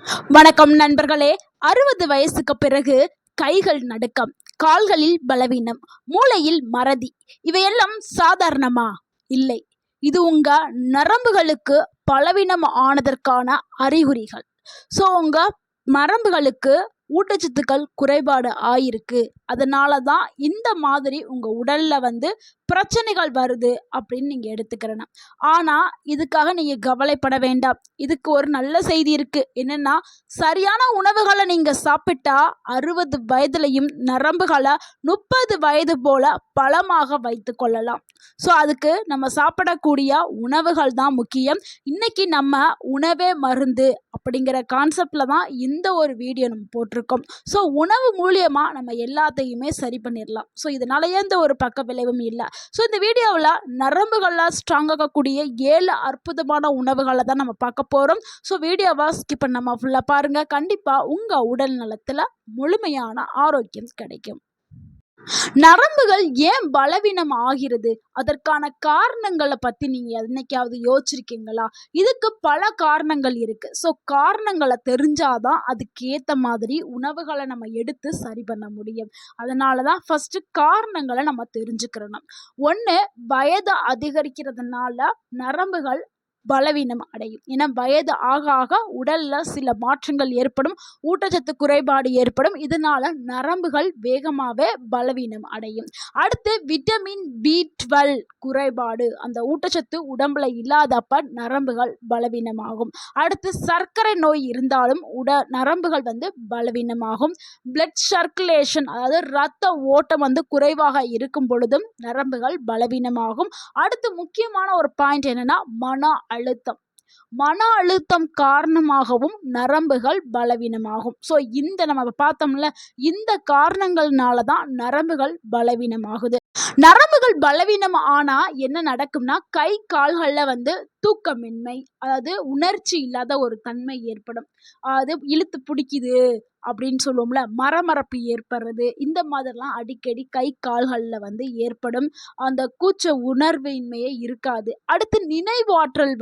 வணக்கம் நண்பர்களே. 60 வயசுக்கு பிறகு கைகள் நடுக்கம், கால்களில் பலவீனம், மூளையில் மறதி, இவையெல்லாம் சாதாரணமா? இல்லை, இது உங்க நரம்புகளுக்கு பலவீனம் ஆனதற்கான அறிகுறிகள். உங்க நரம்புகளுக்கு ஊட்டச்சத்துக்கள் குறைபாடு ஆயிருக்கு. அதனால தான் இந்த மாதிரி உங்க உடல்ல பிரச்சனைகள் வருது அப்படின்னு நீங்க எடுத்துக்கிறணும். ஆனா இதுக்காக நீங்க கவலைப்பட வேண்டாம். இதுக்கு ஒரு நல்ல செய்தி இருக்கு. என்னன்னா, சரியான உணவுகளை நீங்க சாப்பிட்டா 60 வயதுலையும் நரம்புகளை 30 வயது போல பலமாக வைத்து கொள்ளலாம். அதுக்கு நம்ம சாப்பிடக்கூடிய உணவுகள் தான் முக்கியம். இன்னைக்கு நம்ம உணவே மருந்து அப்படிங்கிற கான்செப்ட்ல தான் இந்த ஒரு வீடியோ நம்ம போட்டிருக்கோம். உணவு மூலியமா நம்ம எல்லாத்தையுமே சரி பண்ணிடலாம். இதனால எந்த ஒரு பக்க விளைவும் இல்லை. இந்த வீடியோவில் நரம்புகள்லாம் ஸ்ட்ராங் ஆகக்கூடிய 7 அற்புதமான உணவுகளை தான் நம்ம பார்க்க போகிறோம். வீடியோவை ஸ்கிப் பண்ணாம ஃபுல்லாக பாருங்க. கண்டிப்பாக உங்கள் உடல் நலத்தில் முழுமையான ஆரோக்கியம் கிடைக்கும். நரம்புகள் ஏன் பலவீனம் ஆகிறது? அதற்கான காரணங்களை பத்தி நீங்க என்னைக்காவது யோசிச்சிருக்கீங்களா? இதுக்கு பல காரணங்கள் இருக்கு. காரணங்களை தெரிஞ்சாதான் அதுக்கேத்த மாதிரி உணவுகளை நம்ம எடுத்து சரி பண்ண முடியும். அதனாலதான் ஃபர்ஸ்ட் காரணங்களை நம்ம தெரிஞ்சுக்கிறணும். ஒண்ணு, வயது அதிகரிக்கிறதுனால நரம்புகள் பலவீனம் அடையும். ஏன்னா வயது ஆக ஆக உடல்ல சில மாற்றங்கள் ஏற்படும், ஊட்டச்சத்து குறைபாடு ஏற்படும். இதனால நரம்புகள் வேகமாவே பலவீனம் அடையும். அடுத்து விட்டமின் B12 குறைபாடு, அந்த ஊட்டச்சத்து உடம்புல இல்லாதப்ப நரம்புகள் பலவீனமாகும். அடுத்து சர்க்கரை நோய் இருந்தாலும் நரம்புகள் பலவீனமாகும். பிளட் சர்க்குலேஷன், அதாவது ரத்த ஓட்டம் குறைவாக இருக்கும் பொழுதும் நரம்புகள் பலவீனமாகும். அடுத்து முக்கியமான ஒரு பாயிண்ட் என்னன்னா, மன அழுத்தம் காரணமாகவும் நரம்புகள் பலவீனமாகும். இந்த நம்ம பார்த்தோம்ல, இந்த காரணங்கள்னால தான் நரம்புகள் பலவீனமாகுது. நரம்புகள் பலவீனம் ஆனா என்ன நடக்கும்னா, கை கால்கள்ல தூக்கமின்மை, அதாவது உணர்ச்சி இல்லாத ஒரு தன்மை ஏற்படும். அது இழுத்து பிடிக்குது அப்படின்னு சொல்லுவோம்ல, மரமரப்பு ஏற்படுறது, இந்த மாதிரிலாம் அடிக்கடி கை கால்கள்ல ஏற்படும். அந்த கூச்ச உணர்வின்மையே இருக்காது. அடுத்து நினைவாற்றல்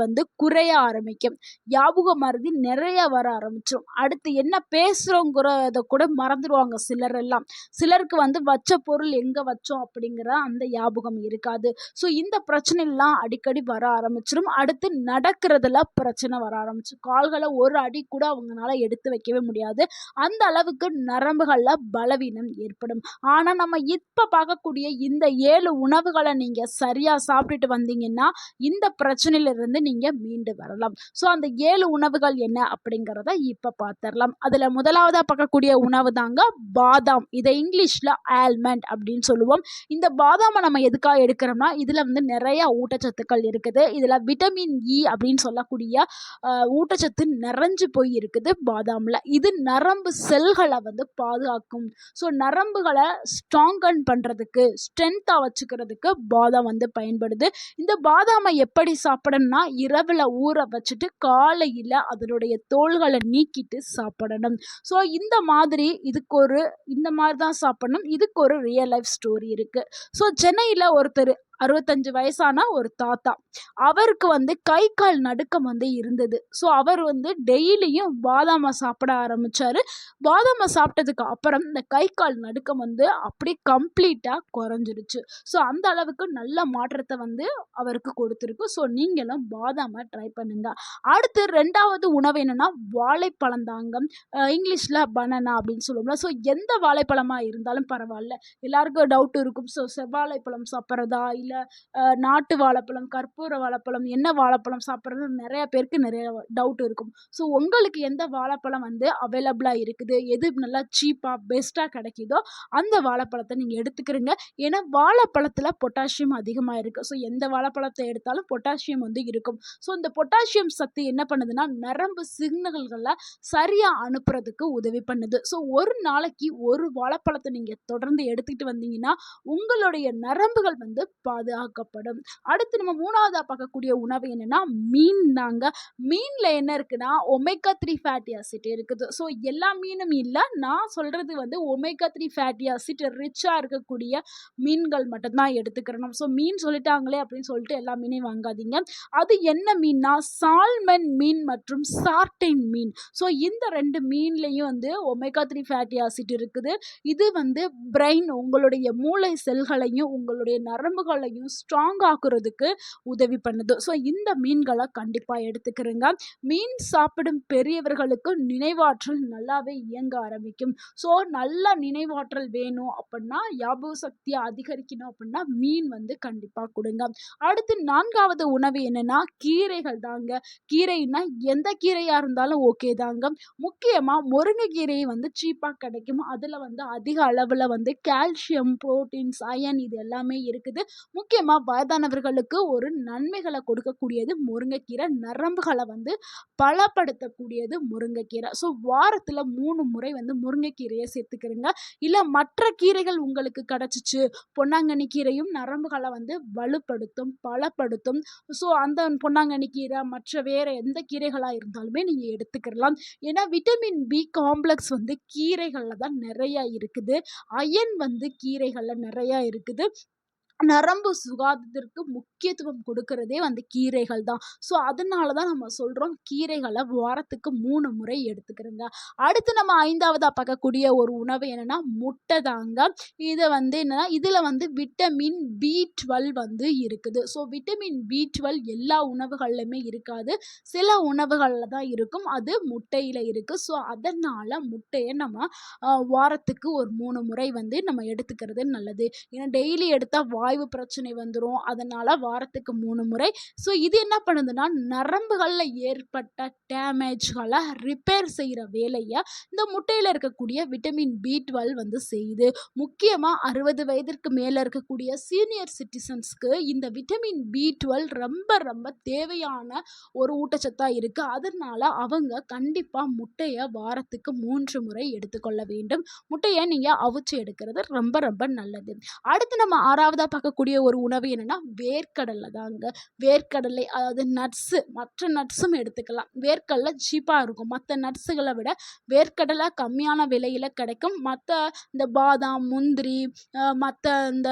குறைய ஆரம்பிக்கும். ஞாபக மறதி நிறைய வர ஆரம்பிச்சிடும். அடுத்து என்ன பேசுறோங்கிறத கூட மறந்துடுவாங்க சிலர் எல்லாம். சிலருக்கு வச்ச பொருள் எங்க வச்சோம் அப்படிங்கிற அந்த ஞாபகம் இருக்காது. இந்த பிரச்சனை எல்லாம் அடிக்கடி வர ஆரம்பிச்சிடும். அடுத்து நடக்கிறதுல பிரச்சனை வர ஆரம்பிச்சு, கால்களை ஒரு அடி கூட அவங்களால எடுத்து வைக்கவே முடியாது. அந்த அளவுக்கு நரம்புகள்ல பலவீனம் ஏற்படும். ஆனா நம்ம இப்ப பார்க்கக்கூடிய இந்த 7 உணவுகளை நீங்க சரியா சாப்பிட்டுட்டு வந்தீங்கன்னா இந்த பிரச்சனையில இருந்து நீங்க மீண்டு வரலாம். அந்த 7 உணவுகள் என்ன அப்படிங்கிறத இப்ப பார்த்திடலாம். அதுல முதலாவதா பார்க்கக்கூடிய உணவு தாங்க பாதாம். இதை இங்கிலீஷ்ல ஆல்மண்ட் அப்படின்னு சொல்லுவோம். இந்த பாதாமை நம்ம எதுக்காக எடுக்கிறோம்னா, இதுல நிறைய ஊட்டச்சத்துக்கள் இருக்குது. இதுல விட்டமின் E அப்படின்னு சொல்லக்கூடிய ஊட்டச்சத்து நிறைஞ்சு போய் இருக்குது பாதாம்ல. இது நரம்பு செல்களை பாதுகாக்கும். நரம்புகளை ஸ்ட்ராங்கன் பண்றதுக்கு, ஸ்ட்ரென்த்தா வச்சுக்கிறதுக்கு பாதாம் பயன்படுது. இந்த பாதாமை எப்படி சாப்பிடணும்னா, இரவுல ஊற வச்சுட்டு காலையில அதனுடைய தோள்களை நீக்கிட்டு சாப்பிடணும். இந்த மாதிரி தான் சாப்பிடணும். இதுக்கு ஒரு ரியல் லைஃப் ஸ்டோரி இருக்கு. சென்னையில ஒருத்தர் 65 வயசான ஒரு தாத்தா, அவருக்கு கை கால் நடுக்கம் இருந்தது. அவர் டெய்லியும் பாதாமை சாப்பிட ஆரம்பிச்சாரு. பாதாமை சாப்பிட்டதுக்கு அப்புறம் இந்த கை கால் நடுக்கம் அப்படியே கம்ப்ளீட்டா குறைஞ்சிருச்சு. அந்த அளவுக்கு நல்ல மாற்றத்தை அவருக்கு கொடுத்துருக்கு. நீங்களும் பாதாமை ட்ரை பண்ணுங்க. அடுத்து 2வது உணவு என்னன்னா, வாழைப்பழம் தாங்க. இங்கிலீஷ்ல பனானா அப்படின்னு சொல்லுவோம்ல. எந்த வாழைப்பழமா இருந்தாலும் பரவாயில்ல, எல்லாருக்கும் டவுட் இருக்கும். செவ்வாழைப்பழம் சாப்பிட்றதா, இல்லை நாட்டு வாழைப்பழம், கற்பூர வாழைப்பழம், என்ன வாழைப்பழம் சாப்பிட்றது நிறைய பேருக்கு நிறைய டவுட் இருக்கும். உங்களுக்கு எந்த வாழைப்பழம் அவைலபிளாக இருக்குது, எது நல்லா சீப்பாக பெஸ்ட்டாக கிடைக்குதோ அந்த வாழைப்பழத்தை நீங்கள் எடுத்துக்கிறீங்க. ஏன்னா வாழைப்பழத்தில் பொட்டாசியம் அதிகமாக இருக்குது. எந்த வாழைப்பழத்தை எடுத்தாலும் பொட்டாசியம் இருக்கும். இந்த பொட்டாசியம் சத்து என்ன பண்ணுதுன்னா, நரம்பு சிக்னல்களை சரியாக அனுப்புறதுக்கு உதவி பண்ணுது. ஒரு நாளைக்கு ஒரு வாழைப்பழத்தை நீங்கள் தொடர்ந்து எடுத்துக்கிட்டு வந்தீங்கன்னா உங்களுடைய நரம்புகள் பாதுகாக்கப்படும். அடுத்து நம்ம 3வதா பார்க்கக்கூடிய உணவு என்னன்னா மீன் தாங்க. மீன்ல என்ன இருக்குன்னா ஒமேகா 3 ஃபேட்டி ஆசிட் இருக்குது. ஸோ எல்லா மீனும் இல்ல. நான் சொல்றது வந்து ஒமேகா 3 ஃபேட்டி ஆசிட் ரிச்சா இருக்கக்கூடிய மீன்கள் மட்டும் தான் எடுத்துக்கிறணும். ஸோ மீன் சொல்லிட்டாங்களே அப்படின்னு சொல்லிட்டு எல்லா மீனையும் வாங்காதீங்க. அது என்ன மீன்னா சால்மன் மீன் மற்றும் சார்டைன் மீன். ஸோ இந்த 2 மீன்லயும் வந்து ஒமேகா 3 ஃபேட்டி ஆசிட் இருக்குது. இது வந்து பிரெயின் உங்களுடைய மூளை செல்களையும் உங்களுடைய நரம்புகளையும் ஸ்ட்ராங் ஆக்குறதுக்கு உதவி பண்ணுது. ஸோ இந்த மீன்களை கண்டிப்பாக எடுத்துக்கிறேங்க. மீன் சாப்பிடும் பெரியவர்களுக்கு நினைவாற்றல் நல்லாவே இயங்க ஆரம்பிக்கும். ஸோ நல்ல நினைவாற்றல் வேணும் அப்படின்னா ஞாபக சக்தியை அதிகரிக்கணும் அப்படின்னா மீன் வந்து கண்டிப்பாக கொடுங்க. அடுத்து 4வது உணவு என்னன்னா கீரைகள் தாங்க. கீரைன்னா எந்த கீரையாக இருந்தாலும் ஓகே தாங்க. முக்கியமாக முருங்கைக்கீரை வந்து சீப்பாக கிடைக்கும். அதில் வந்து அதிக அளவில் வந்து கால்சியம், புரோட்டீன்ஸ், அயன் இது எல்லாமே இருக்குது. முக்கியமாக வயதானவர்களுக்கு ஒரு நன்மைகளை கொடுக்கக்கூடியது முருங்கைக்கீரை. நரம்புகளை வந்து பலப்படுத்தக்கூடியது முருங்கைக்கீரை. ஸோ வாரத்தில் 3 முறை வந்து முருங்கைக்கீரையை சேர்த்துக்கிறங்க. இல்லை மற்ற கீரைகள் உங்களுக்கு கிடச்சிச்சு, பொன்னாங்கண்ணி கீரையும் நரம்புகளை வந்து வலுப்படுத்தும், பலப்படுத்தும். ஸோ அந்த பொன்னாங்கண்ணி கீரை மற்ற வேறு எந்த கீரைகளாக இருந்தாலுமே நீங்கள் எடுத்துக்கலாம். ஏன்னா விட்டமின் பி காம்ப்ளெக்ஸ் வந்து கீரைகளில் தான் நிறையா இருக்குது. அயன் வந்து கீரைகளில் நிறையா இருக்குது. நரம்பு சுகாதாரத்திற்கு முக்கியத்துவம் கொடுக்கறதே வந்து கீரைகள் தான். ஸோ அதனால தான் நம்ம சொல்கிறோம் கீரைகளை வாரத்துக்கு 3 முறை எடுத்துக்கிறோங்க. அடுத்து நம்ம 5வதா பார்க்கக்கூடிய ஒரு உணவு என்னென்னா முட்டை தாங்க. இதை வந்து என்னென்னா இதில் வந்து விட்டமின் B12 வந்து இருக்குது. ஸோ விட்டமின் B12 எல்லா உணவுகள்லையுமே இருக்காது, சில உணவுகளில் தான் இருக்கும். அது முட்டையில் இருக்குது. ஸோ அதனால் முட்டையை நம்ம வாரத்துக்கு ஒரு 3 முறை வந்து நம்ம எடுத்துக்கிறது நல்லது. ஏன்னா டெய்லி எடுத்தால் வாய்வு பிரச்சனை வந்துடும். அதனால் வாரத்துக்கு 3 முறை. ஸோ இது என்ன பண்ணுதுன்னா நரம்புகளில் ஏற்பட்ட டேமேஜ்களை ரிப்பேர் செய்கிற வேலையை இந்த முட்டையில் இருக்கக்கூடிய விட்டமின் B12 வந்து செய்யுது. முக்கியமாக 60 வயதிற்கு மேலே இருக்கக்கூடிய சீனியர் சிட்டிசன்ஸ்க்கு இந்த விட்டமின் B12 ரொம்ப ரொம்ப தேவையான ஒரு ஊட்டச்சத்தாக இருக்குது. அதனால் அவங்க கண்டிப்பாக முட்டையை வாரத்துக்கு 3 முறை எடுத்துக்கொள்ள வேண்டும். முட்டையை நீங்கள் அவிச்சு எடுக்கிறது ரொம்ப ரொம்ப நல்லது. அடுத்து நம்ம 6வதா பார்க்கக்கூடிய ஒரு உணவு என்னென்னா வேர்க்கடலை தாங்க. வேர்க்கடலை அதாவது நட்ஸு, மற்ற நட்ஸும் எடுத்துக்கலாம். வேர்க்கடலை சீப்பாக இருக்கும். மற்ற நட்ஸுகளை விட வேர்க்கடலை கம்மியான விலையில் கிடைக்கும். மற்ற இந்த பாதாம், முந்திரி, மற்ற இந்த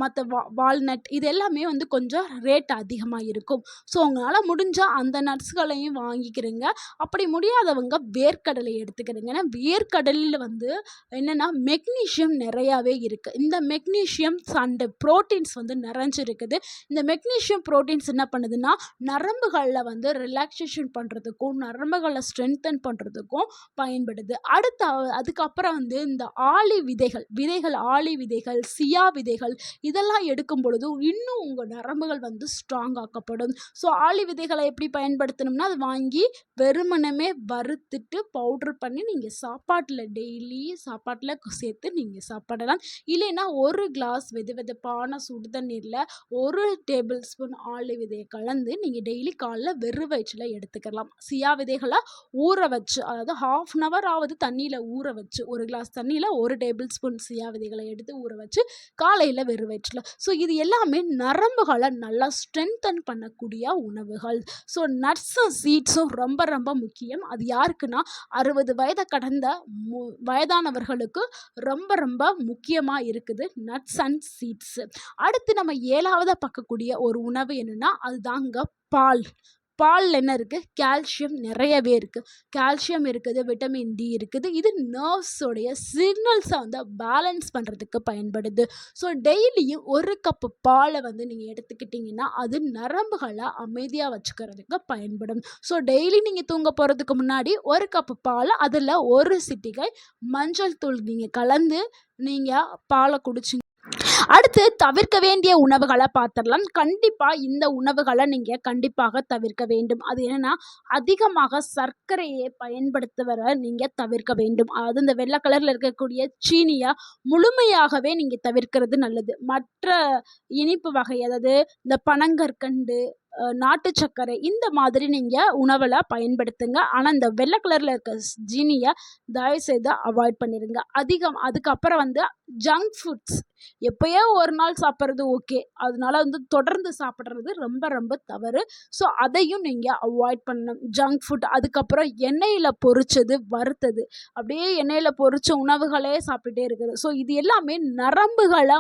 மற்ற வால்நட் இது எல்லாமே வந்து கொஞ்சம் ரேட் அதிகமாக இருக்கும். ஸோ உங்களால் முடிஞ்சால் அந்த நட்ஸ்களையும் வாங்கிக்கிறீங்க. அப்படி முடியாதவங்க வேர்க்கடலை எடுத்துக்கிறீங்க. ஏன்னா வேர்க்கடலில் வந்து என்னென்னா மெக்னீஷியம் நிறையாவே இருக்குது. இந்த மெக்னீஷியம் அண்ட் ப்ரோட்டீன்ஸ் வந்து நிறைஞ்சிருக்குது. இந்த மெக்னீஷியம் ப்ரோட்டீன்ஸ் என்ன பண்ணுதுன்னா நரம்புகளில் வந்து ரிலாக்ஸேஷன் பண்ணுறதுக்கும் நரம்புகளை ஸ்ட்ரென்தன் பண்ணுறதுக்கும் பயன்படுது. அதுக்கப்புறம் வந்து இந்த ஆளி விதைகள் ஆளி விதைகள், சியா விதைகள் இதெல்லாம் எடுக்கும் பொழுது இன்னும் உங்கள் நரம்புகள் வந்து ஸ்ட்ராங் ஆக்கப்படும். ஸோ ஆளி விதைகளை எப்படி பயன்படுத்தணும்னா அது வாங்கி வெறுமனமே வறுத்துட்டு பவுட்ரு பண்ணி நீங்கள் சாப்பாட்டில் டெய்லி சாப்பாட்டில் சேர்த்து நீங்கள் சாப்பிடலாம். இல்லைன்னா ஒரு கிளாஸ் வெதுவெதுப்பான சுடு தண்ணீரில் 1 டேபிள் ஸ்பூன் ஆளி விதையை கலந்து நீங்கள் டெய்லி காலைல வெறும் வயிற்றில் எடுத்துக்கலாம். சியா விதைகளை ஊற வச்சு அதாவது 1/2 hour ஆவது தண்ணியில் ஊற வச்சு 1 கிளாஸ் தண்ணியில் 1 டேபிள் ஸ்பூன் சியா விதைகளை எடுத்து ஊற வச்சு காலையில் வெறும் வயிற்றில். ஸோ இது எல்லாமே நரம்புகளை நல்லா ஸ்ட்ரென்தன் பண்ணக்கூடிய உணவுகள். ஸோ நட்ஸும் சீட்ஸும் ரொம்ப ரொம்ப முக்கியம். அது யாருக்குன்னா 60 வயதை கடந்த வயதானவர்களுக்கு ரொம்ப ரொம்ப முக்கியமாக இருக்குது நட்ஸ் அண்ட் சீட்ஸு. அடுத்து நம்ம 7வதா பார்க்கக்கூடிய ஒரு உணவு என்னென்னா அதுதாங்க பால். பாலில் என்ன இருக்குது? கால்சியம் நிறையவே இருக்குது. கால்சியம் இருக்குது, விட்டமின் டி இருக்குது. இது நர்வ்ஸோடைய சிக்னல்ஸை வந்து பேலன்ஸ் பண்ணுறதுக்கு பயன்படுது. ஸோ டெய்லியும் 1 கப்பு பாலை வந்து நீங்கள் எடுத்துக்கிட்டிங்கன்னா அது நரம்புகளை அமைதியாக வச்சுக்கிறதுக்கு பயன்படும். ஸோ டெய்லி நீங்கள் தூங்க போகிறதுக்கு முன்னாடி 1 கப்பு பால் அதில் 1 சிட்டிகை மஞ்சள் தூள் நீங்கள் கலந்து நீங்கள் பாலை குடிச்சிங்க. அடுத்து தவிர்க்க வேண்டிய உணவுகளை பார்த்துடலாம். கண்டிப்பாக இந்த உணவுகளை நீங்கள் கண்டிப்பாக தவிர்க்க வேண்டும். அது என்னென்னா அதிகமாக சர்க்கரையை பயன்படுத்துவதை நீங்கள் தவிர்க்க வேண்டும். அதாவது இந்த வெள்ளை கலரில் இருக்கக்கூடிய சீனியை முழுமையாகவே நீங்கள் தவிர்க்கிறது நல்லது. மற்ற இனிப்பு வகை அதாவது இந்த பனங்கற்கண்டு, நாட்டு சர்க்கரை இந்த மாதிரி நீங்கள் உணவில் பயன்படுத்துங்க. ஆனால் இந்த வெள்ளை கலரில் இருக்க ஜீனியை தயவுசெய்து அவாய்ட் பண்ணிடுங்க. அதுக்கப்புறம் வந்து ஜங்க் ஃபுட்ஸ் எப்போயோ ஒரு நாள் சாப்பிட்றது ஓகே, அதனால வந்து தொடர்ந்து சாப்பிட்றது ரொம்ப ரொம்ப தவறு. ஸோ அதையும் நீங்கள் அவாய்ட் பண்ணணும். ஜங்க் ஃபுட், அதுக்கப்புறம் எண்ணெயில் பொரிச்சது வறுத்தது அப்படியே எண்ணெயில் பொரிச்ச உணவுகளே சாப்பிட்டுட்டே இருக்குது. ஸோ இது எல்லாமே நரம்புகளை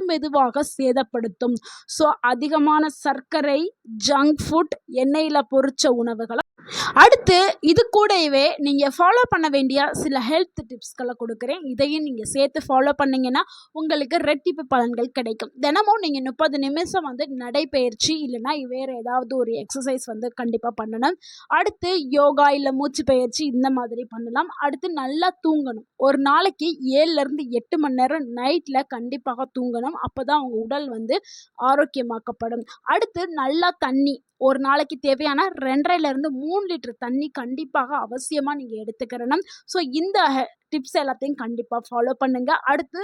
மெதுவாக சேதப்படுத்தும். ஸோ அதிகமான சர்க்கரை, ஜங்க் ஃபுட், எண்ணெயில் பொரிச்ச உணவுகளை அடுத்து இது கூடவே நீங்கள் ஃபாலோ பண்ண வேண்டிய சில ஹெல்த் டிப்ஸ்களை கொடுக்குறேன். இதையும் நீங்கள் சேர்த்து ஃபாலோ பண்ணிங்கன்னா உங்களுக்கு ரெட்டிப்பு பலன்கள் கிடைக்கும். தினமும் நீங்கள் 30 நிமிஷம் வந்து நடைப்பயிற்சி இல்லைன்னா வேறு ஏதாவது ஒரு எக்ஸசைஸ் வந்து கண்டிப்பாக பண்ணணும். அடுத்து யோகா இல்லை மூச்சு பயிற்சி இந்த மாதிரி பண்ணலாம். அடுத்து நல்லா தூங்கணும். ஒரு நாளைக்கு 7லேருந்து 8 மணி நேரம் நைட்டில் கண்டிப்பாக தூங்கணும். அப்போ தான் உங்கள் உடல் வந்து ஆரோக்கியமாக்கப்படும். அடுத்து நல்லா தண்ணி, ஒரு நாளைக்கு தேவையான 2.5லேருந்து 3 லிட்டர் தண்ணி கண்டிப்பாக அவசியமாக நீங்கள் எடுத்துக்கிறணும். ஸோ இந்த டிப்ஸ் எல்லாத்தையும் கண்டிப்பாக ஃபாலோ பண்ணுங்கள். அடுத்து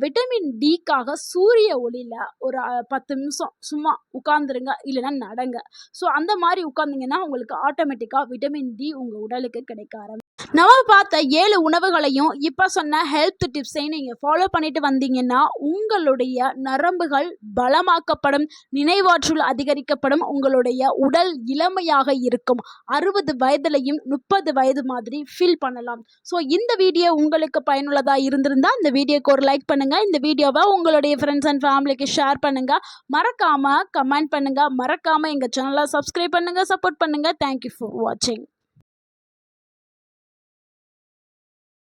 விட்டமின் டிக்காக சூரிய ஒளியில் ஒரு 10 நிமிஷம் சும்மா உட்காந்துருங்க, இல்லைன்னா நடங்க. ஸோ அந்த மாதிரி உட்காந்திங்கன்னா உங்களுக்கு ஆட்டோமேட்டிக்காக விட்டமின் டி உங்கள் உடலுக்கு கிடைக்க ஆரம்பிக்கும். நம்ம பார்த்த 7 உணவுகளையும் இப்போ சொன்ன ஹெல்த் டிப்ஸையும் நீங்கள் ஃபாலோ பண்ணிட்டு வந்தீங்கன்னா உங்களுடைய நரம்புகள் பலமாக்கப்படும், நினைவாற்றல் அதிகரிக்கப்படும், உங்களுடைய உடல் இளமையாக இருக்கும். 60 வயதுலையும் 30 வயது மாதிரி ஃபீல் பண்ணலாம். ஸோ இந்த வீடியோ உங்களுக்கு பயனுள்ளதாக இருந்திருந்தால் இந்த வீடியோக்கு ஒரு லைக் பண்ணுங்கள். இந்த வீடியோவை உங்களுடைய ஃப்ரெண்ட்ஸ் அண்ட் ஃபேமிலிக்கு ஷேர் பண்ணுங்கள். மறக்காமல் கமெண்ட் பண்ணுங்கள். மறக்காமல் எங்கள் சேனலை சப்ஸ்கிரைப் பண்ணுங்கள், சப்போர்ட் பண்ணுங்கள். தேங்க்யூ ஃபார் வாட்சிங்.